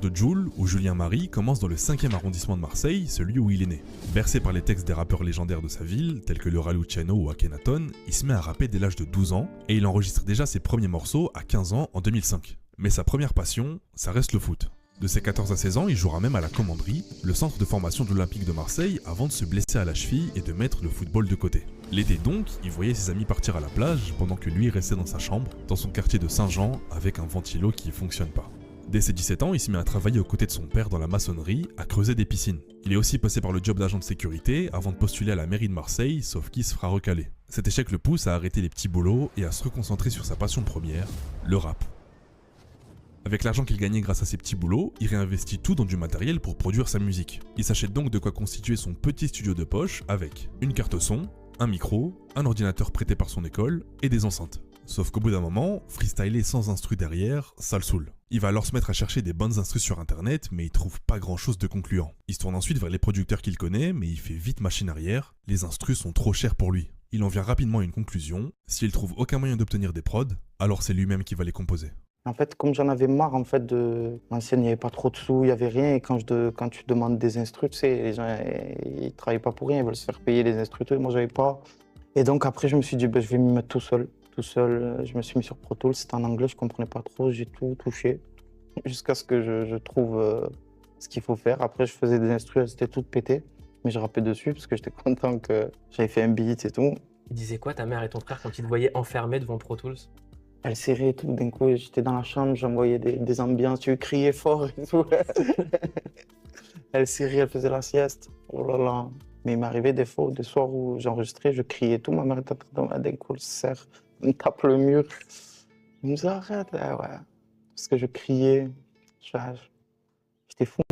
de Jul, où Julien Marie commence dans le 5e arrondissement de Marseille, celui où il est né. Bercé par les textes des rappeurs légendaires de sa ville, tels que Leura Luciano ou Akhenaton, il se met à rapper dès l'âge de 12 ans, et il enregistre déjà ses premiers morceaux à 15 ans en 2005. Mais sa première passion, ça reste le foot. De ses 14 à 16 ans, il jouera même à la Commanderie, le centre de formation de l'Olympique de Marseille, avant de se blesser à la cheville et de mettre le football de côté. L'été donc, il voyait ses amis partir à la plage, pendant que lui restait dans sa chambre, dans son quartier de Saint-Jean, avec un ventilo qui fonctionne pas. Dès ses 17 ans, il se met à travailler aux côtés de son père dans la maçonnerie, à creuser des piscines. Il est aussi passé par le job d'agent de sécurité avant de postuler à la mairie de Marseille, sauf qu'il se fera recaler. Cet échec le pousse à arrêter les petits boulots et à se reconcentrer sur sa passion première, le rap. Avec l'argent qu'il gagnait grâce à ses petits boulots, il réinvestit tout dans du matériel pour produire sa musique. Il s'achète donc de quoi constituer son petit studio de poche avec une carte son, un micro, un ordinateur prêté par son école et des enceintes. Sauf qu'au bout d'un moment, freestyler sans instru derrière, ça le saoule. Il va alors se mettre à chercher des bonnes instrus sur internet, mais il trouve pas grand chose de concluant. Il se tourne ensuite vers les producteurs qu'il connaît, mais il fait vite machine arrière, les instrus sont trop chers pour lui. Il en vient rapidement à une conclusion, s'il trouve aucun moyen d'obtenir des prods, alors c'est lui-même qui va les composer. En fait, comme j'en avais marre, en fait, de l'ancienne, il n'y avait pas trop de sous, il n'y avait rien. Et quand tu demandes des instrus, tu sais, les gens, ils travaillent pas pour rien, ils veulent se faire payer les instrus. Moi, j'avais pas. Et donc après, je me suis dit, je vais m'y mettre tout seul. Tout seul, je me suis mis sur Pro Tools, c'était en anglais, je comprenais pas trop, j'ai tout touché. Jusqu'à ce que je trouve ce qu'il faut faire. Après, je faisais des instrus, elles étaient toutes pétées. Mais je rappais dessus parce que j'étais content que j'avais fait un beat et tout. Il disait quoi, ta mère et ton frère, quand ils te voyaient enfermé devant Pro Tools? Elle serrait et tout, d'un coup, j'étais dans la chambre, j'envoyais des ambiances, tu criais fort et tout. Elle serrait, elle faisait la sieste. Oh là là. Mais il m'arrivait des fois, des soirs où j'enregistrais, je criais tout, ma mère était en train de d'un coup, elle se serre, elle me tape le mur. Elle me dit arrête, ouais. Parce que je criais, j'étais fou.